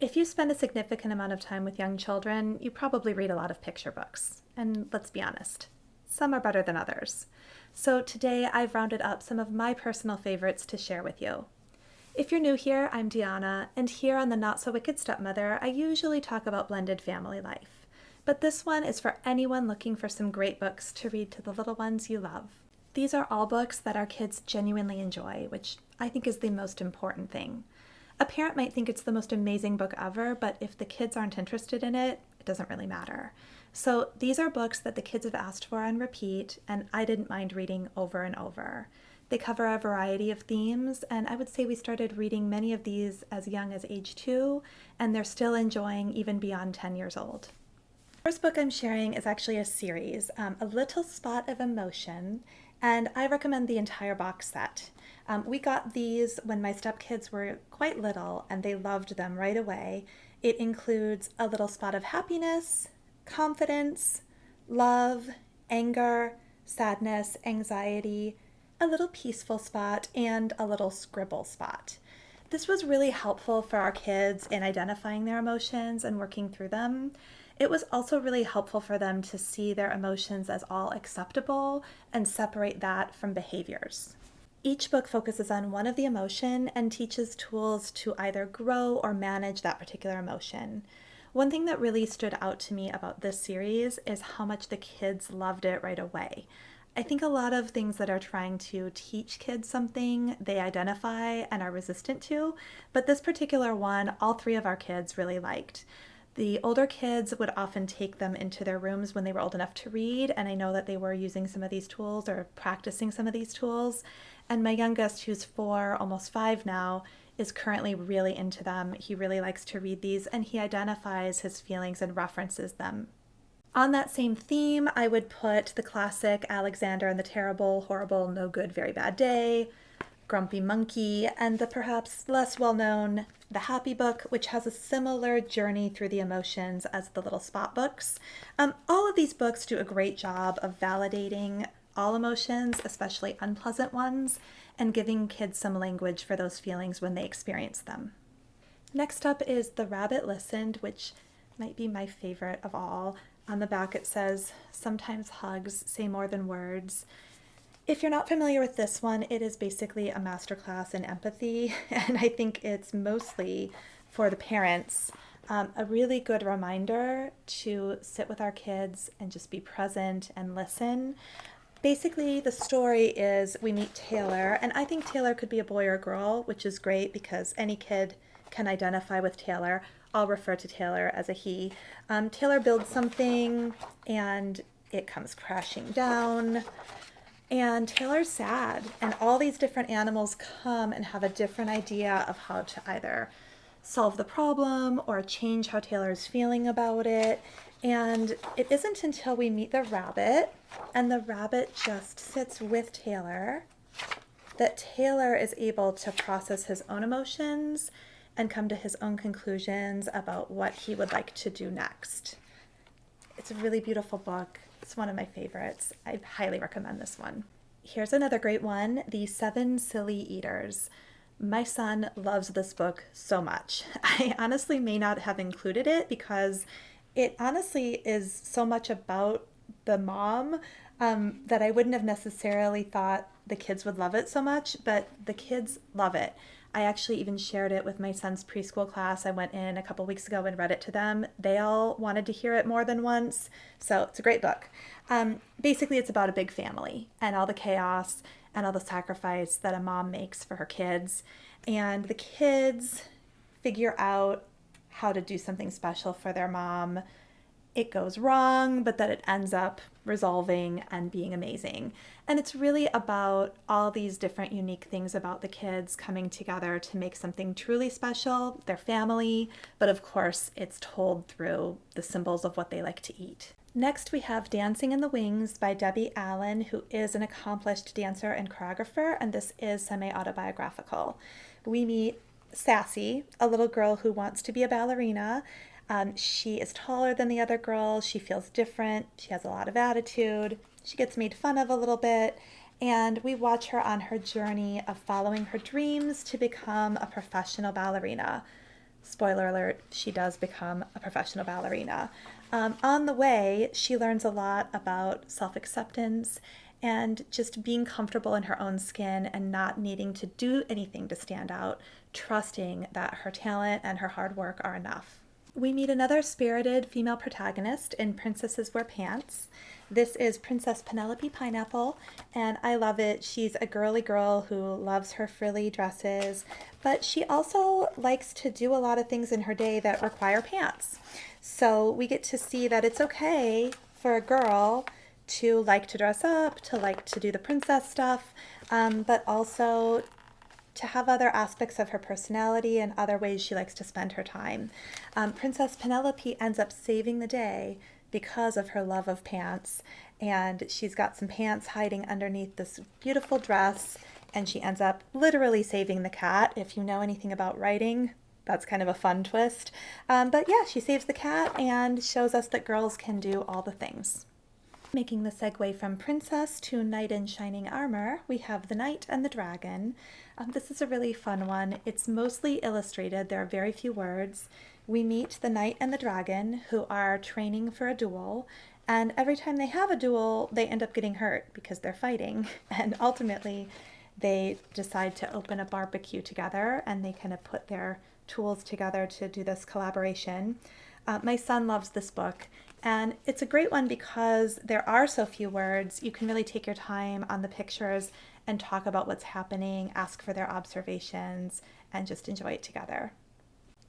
If you spend a significant amount of time with young children, you probably read a lot of picture books. And let's be honest, some are better than others. So today I've rounded up some of my personal favorites to share with you. If you're new here, I'm Deanna, and here on the Not So Wicked Stepmother, I usually talk about blended family life. But this one is for anyone looking for some great books to read to the little ones you love. These are all books that our kids genuinely enjoy, which I think is the most important thing. A parent might think it's the most amazing book ever, but if the kids aren't interested in it, it doesn't really matter. So these are books that the kids have asked for on repeat, and I didn't mind reading over and over. They cover a variety of themes, and I would say we started reading many of these as young as age 2, and they're still enjoying even beyond 10 years old. The first book I'm sharing is actually a series, A Little Spot of Emotion, and I recommend the entire box set. We got these when my stepkids were quite little and they loved them right away. It includes A Little Spot of Happiness, Confidence, Love, Anger, Sadness, Anxiety, A Little Peaceful Spot, and A Little Scribble Spot. This was really helpful for our kids in identifying their emotions and working through them. It was also really helpful for them to see their emotions as all acceptable and separate that from behaviors. Each book focuses on one of the emotion and teaches tools to either grow or manage that particular emotion. One thing that really stood out to me about this series is how much the kids loved it right away. I think a lot of things that are trying to teach kids something, they identify and are resistant to, but this particular one, all three of our kids really liked. The older kids would often take them into their rooms when they were old enough to read, and I know that they were using some of these tools or practicing some of these tools. And my youngest, who's 4, almost 5 now, is currently really into them. He really likes to read these, and he identifies his feelings and references them. On that same theme, I would put the classic Alexander and the Terrible, Horrible, No Good, Very Bad Day, Grumpy Monkey, and the perhaps less well-known The Happy Book, which has a similar journey through the emotions as the Little Spot books. All of these books do a great job of validating all emotions, especially unpleasant ones, and giving kids some language for those feelings when they experience them. Next up is The Rabbit Listened, which might be my favorite of all. On the back it says, "Sometimes hugs say more than words." If you're not familiar with this one, it is basically a masterclass in empathy, and I think it's mostly for the parents. A really good reminder to sit with our kids and just be present and listen. Basically, the story is we meet Taylor, and I think Taylor could be a boy or a girl, which is great because any kid can identify with Taylor. I'll refer to Taylor as a he. Taylor builds something, and it comes crashing down. And Taylor's sad, and all these different animals come and have a different idea of how to either solve the problem or change how Taylor's feeling about it. And it isn't until we meet the rabbit, and the rabbit just sits with Taylor, that Taylor is able to process his own emotions and come to his own conclusions about what he would like to do next. It's a really beautiful book. It's one of my favorites. I highly recommend this one. Here's another great one, The 7 Silly Eaters. My son loves this book so much. I honestly may not have included it because it honestly is so much about the mom that I wouldn't have necessarily thought the kids would love it so much, but the kids love it. I actually even shared it with my son's preschool class. I went in a couple weeks ago and read it to them. They all wanted to hear it more than once, so it's a great book. Basically, it's about a big family and all the chaos and all the sacrifice that a mom makes for her kids. And the kids figure out how to do something special for their mom. It goes wrong, but that it ends up resolving and being amazing. And it's really about all these different unique things about the kids coming together to make something truly special, their family, but of course it's told through the symbols of what they like to eat. Next we have Dancing in the Wings by Debbie Allen, who is an accomplished dancer and choreographer, and this is semi-autobiographical. We meet Sassy, a little girl who wants to be a ballerina. She is taller than the other girls. She feels different. She has a lot of attitude. She gets made fun of a little bit. And we watch her on her journey of following her dreams to become a professional ballerina. Spoiler alert, she does become a professional ballerina. On the way, she learns a lot about self acceptance and just being comfortable in her own skin and not needing to do anything to stand out, trusting that her talent and her hard work are enough. We meet another spirited female protagonist in Princesses Wear Pants. This is Princess Penelope Pineapple, and I love it. She's a girly girl who loves her frilly dresses, but she also likes to do a lot of things in her day that require pants. So we get to see that it's okay for a girl to like to dress up, to like to do the princess stuff, but also to have other aspects of her personality and other ways she likes to spend her time. Princess Penelope ends up saving the day because of her love of pants, and she's got some pants hiding underneath this beautiful dress, and she ends up literally saving the cat. If you know anything about writing, that's kind of a fun twist. But yeah, she saves the cat and shows us that girls can do all the things. Making the segue from princess to knight in shining armor, we have the Knight and the Dragon. This is a really fun one. It's mostly illustrated. There are very few words. We meet the Knight and the Dragon, who are training for a duel, and every time they have a duel, they end up getting hurt because they're fighting, and ultimately they decide to open a barbecue together, and they kind of put their tools together to do this collaboration. My son loves this book, and it's a great one because there are so few words. You can really take your time on the pictures and talk about what's happening, ask for their observations, and just enjoy it together.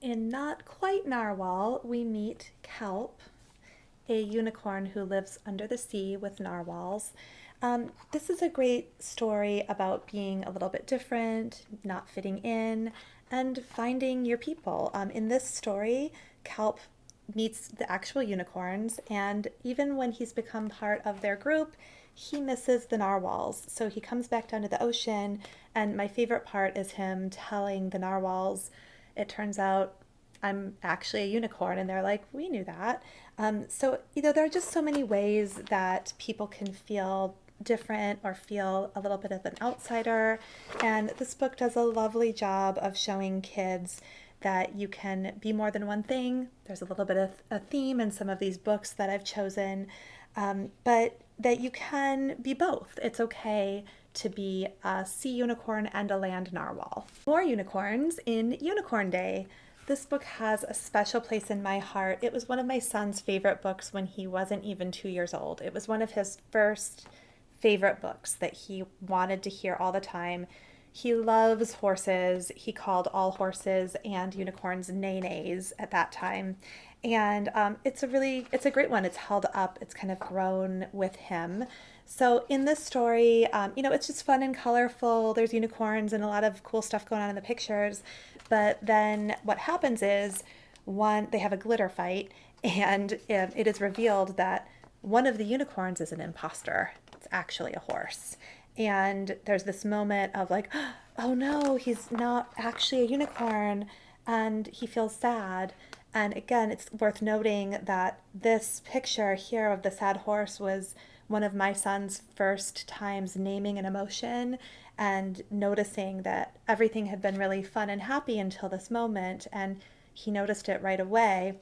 In Not Quite Narwhal, we meet Kelp, a unicorn who lives under the sea with narwhals. This is a great story about being a little bit different, not fitting in, and finding your people. In this story, Kelp meets the actual unicorns, and even when he's become part of their group, he misses the narwhals. So he comes back down to the ocean, and my favorite part is him telling the narwhals, it turns out I'm actually a unicorn, and they're like, we knew that. So, there are just so many ways that people can feel different or feel a little bit of an outsider, and this book does a lovely job of showing kids that you can be more than one thing. There's a little bit of a theme in some of these books that I've chosen, but that you can be both. It's okay to be a sea unicorn and a land narwhal. More unicorns in Unicorn Day. This book has a special place in my heart. It was one of my son's favorite books when he wasn't even 2 years old. It was one of his first favorite books that he wanted to hear all the time. He loves horses. He called all horses and unicorns neigh-nays at that time. And it's a great one. It's held up. It's kind of grown with him. So in this story, it's just fun and colorful. There's unicorns and a lot of cool stuff going on in the pictures. But then what happens is, they have a glitter fight, and it is revealed that one of the unicorns is an imposter. It's actually a horse. And there's this moment of like, oh no, he's not actually a unicorn, and he feels sad. And again, it's worth noting that this picture here of the sad horse was one of my son's first times naming an emotion and noticing that everything had been really fun and happy until this moment, and he noticed it right away,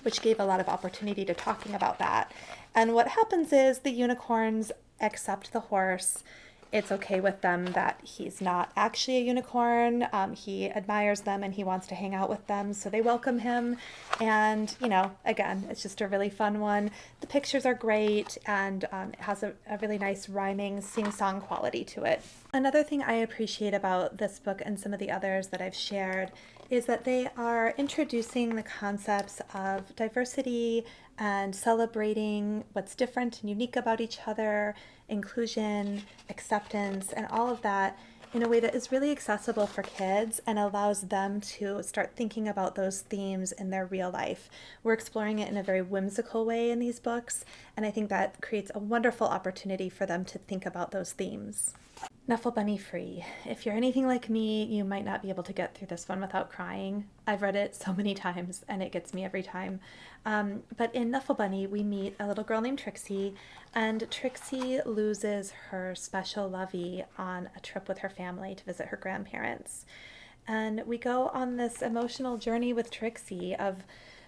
which gave a lot of opportunity to talking about that. And what happens is the unicorns accept the horse. It's okay with them that he's not actually a unicorn. He admires them and he wants to hang out with them, so they welcome him. And, again, it's just a really fun one. The pictures are great, and it has a really nice rhyming sing-song quality to it. Another thing I appreciate about this book and some of the others that I've shared is that they are introducing the concepts of diversity and celebrating what's different and unique about each other, inclusion, acceptance, and all of that in a way that is really accessible for kids and allows them to start thinking about those themes in their real life. We're exploring it in a very whimsical way in these books, and I think that creates a wonderful opportunity for them to think about those themes. Knuffle Bunny Free. If you're anything like me, you might not be able to get through this one without crying. I've read it so many times, and it gets me every time. But in Knuffle Bunny, we meet a little girl named Trixie, and Trixie loses her special lovey on a trip with her family to visit her grandparents. And we go on this emotional journey with Trixie of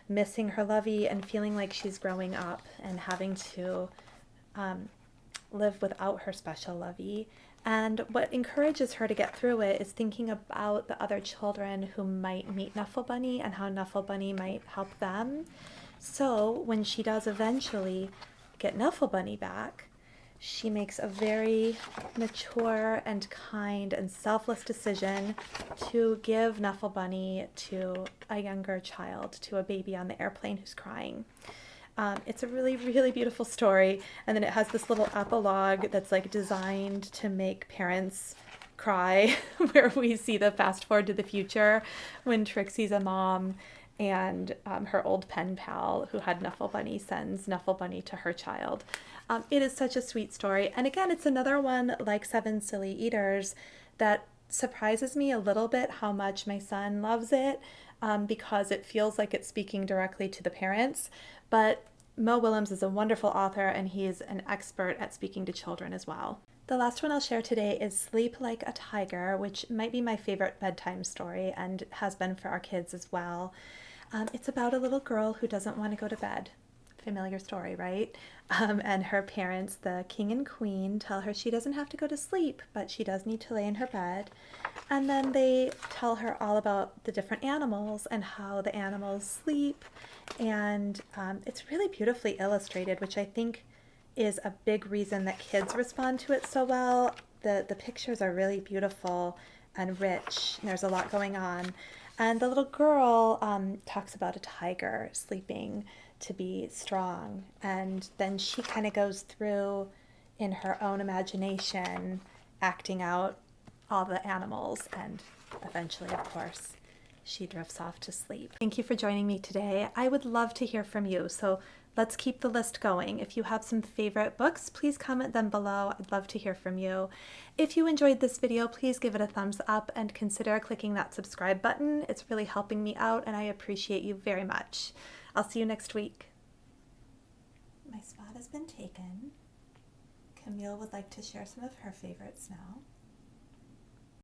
missing her Lovey and feeling like she's growing up and having to live without her special Lovey. And what encourages her to get through it is thinking about the other children who might meet Nuffle Bunny and how Nuffle Bunny might help them. So when she does eventually get Nuffle Bunny back, she makes a very mature and kind and selfless decision to give Nuffle Bunny to a younger child, to a baby on the airplane who's crying. It's a really, really beautiful story. And then it has this little epilogue that's like designed to make parents cry, where we see the fast forward to the future when Trixie's a mom and her old pen pal who had Nuffle Bunny sends Nuffle Bunny to her child. It is such a sweet story. And again, it's another one like Seven Silly Eaters that surprises me a little bit how much my son loves it, because it feels like it's speaking directly to the parents. But Mo Willems is a wonderful author, and he is an expert at speaking to children as well. The last one I'll share today is Sleep Like a Tiger, which might be my favorite bedtime story and has been for our kids as well. It's about a little girl who doesn't want to go to bed. Familiar story, right? And her parents, the king and queen, tell her she doesn't have to go to sleep, but she does need to lay in her bed. And then they tell her all about the different animals and how the animals sleep. And it's really beautifully illustrated, which I think is a big reason that kids respond to it so well. The pictures are really beautiful and rich, and there's a lot going on. And the little girl talks about a tiger sleeping to be strong. And then she kind of goes through in her own imagination, acting out all the animals. And eventually, of course, she drifts off to sleep. Thank you for joining me today. I would love to hear from you. So let's keep the list going. If you have some favorite books, please comment them below. I'd love to hear from you. If you enjoyed this video, please give it a thumbs up and consider clicking that subscribe button. It's really helping me out, and I appreciate you very much. I'll see you next week. My spot has been taken. Camille would like to share some of her favorites now.